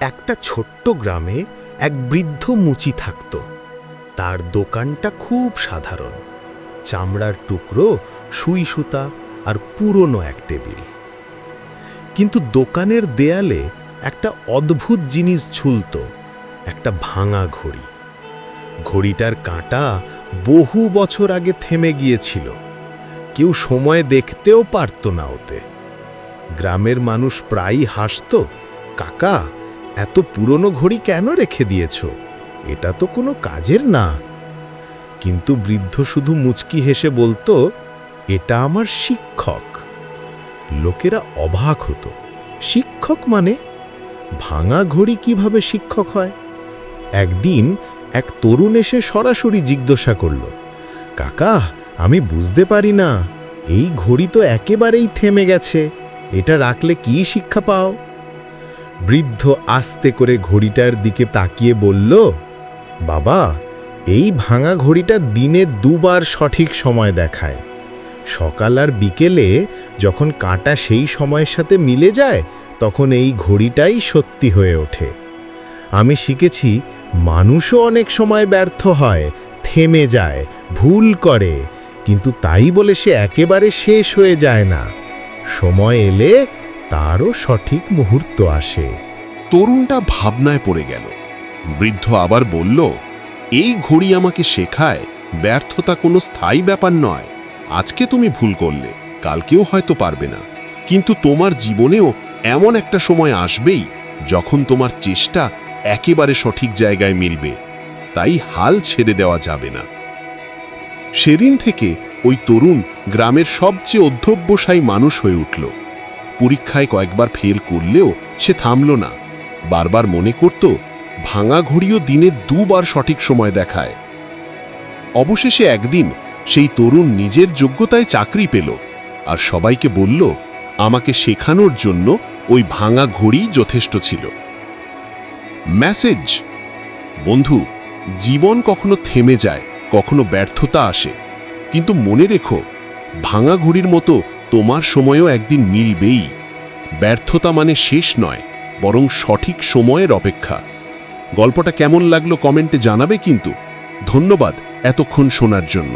একটা ছোট্ট গ্রামে এক বৃদ্ধ মুচি থাকত। তার দোকানটা খুব সাধারণ, চামড়ার টুকরো, সুই সুতা আর পুরনো এক টেবিল। কিন্তু দোকানের দেয়ালে একটা অদ্ভুত জিনিস ঝুলত, একটা ভাঙা ঘড়ি। ঘড়িটার কাঁটা বহু বছর আগে থেমে গিয়েছিল, কেউ সময় দেখতেও পারত না ওতে। গ্রামের মানুষ প্রায়ই হাসত, কাকা, এত পুরনো ঘড়ি কেন রেখে দিয়েছ? এটা তো কোনো কাজের না। কিন্তু বৃদ্ধ শুধু মুচকি হেসে বলতো, এটা আমার শিক্ষক। লোকেরা অবাক হতো, শিক্ষক মানে? ভাঙা ঘড়ি কিভাবে শিক্ষক হয়? একদিন এক তরুণ এসে সরাসরি জিজ্ঞাসা করল, কাকা, আমি বুঝতে পারি না, এই ঘড়ি তো একেবারেই থেমে গেছে, এটা রাখলে কি শিক্ষা পাও? বৃদ্ধ আস্তে করে ঘড়িটার দিকে তাকিয়ে বলল, বাবা, এই ভাঙা ঘড়িটা দিনে দুবার সঠিক সময় দেখায়। সকাল আর বিকেলে যখন কাঁটা সেই সময়ের সাথে মিলে যায়, তখন এই ঘড়িটাই সত্যি হয়ে ওঠে। আমি শিখেছি, মানুষও অনেক সময় ব্যর্থ হয়, থেমে যায়, ভুল করে, কিন্তু তাই বলে সে একেবারে শেষ হয়ে যায় না। সময় এলে তারও সঠিক মুহূর্ত আসে। তরুণটা ভাবনায় পড়ে গেল। বৃদ্ধ আবার বলল, এই ঘড়ি আমাকে শেখায় ব্যর্থতা কোনো স্থায়ী ব্যাপার নয়। আজকে তুমি ভুল করলে কালকেও হয়তো পারবে না, কিন্তু তোমার জীবনেও এমন একটা সময় আসবেই যখন তোমার চেষ্টা একেবারে সঠিক জায়গায় মিলবে। তাই হাল ছেড়ে দেওয়া যাবে না। সেদিন থেকে ওই তরুণ গ্রামের সবচেয়ে অধ্যবসায়ী মানুষ হয়ে উঠল। পরীক্ষায় কয়েকবার ফেল করলেও সে থামল না, বারবার মনে করত, ভাঙা ঘড়িও দিনে দুবার সঠিক সময় দেখায়। অবশেষে একদিন সেই তরুণ নিজের যোগ্যতায় চাকরি পেল, আর সবাইকে বলল, আমাকে শেখানোর জন্য ওই ভাঙা ঘড়ি যথেষ্ট ছিল। মেসেজ: বন্ধু, জীবন কখনো থেমে যায়, কখনো ব্যর্থতা আসে, কিন্তু মনে রেখো, ভাঙা ঘড়ির মতো তোমার সময়ও একদিন মিলবেই। ব্যর্থতা মানে শেষ নয়, বরং সঠিক সময়ের অপেক্ষা। গল্পটা কেমন লাগলো কমেন্টে জানাবে কিন্তু। ধন্যবাদ এতক্ষণ শোনার জন্য।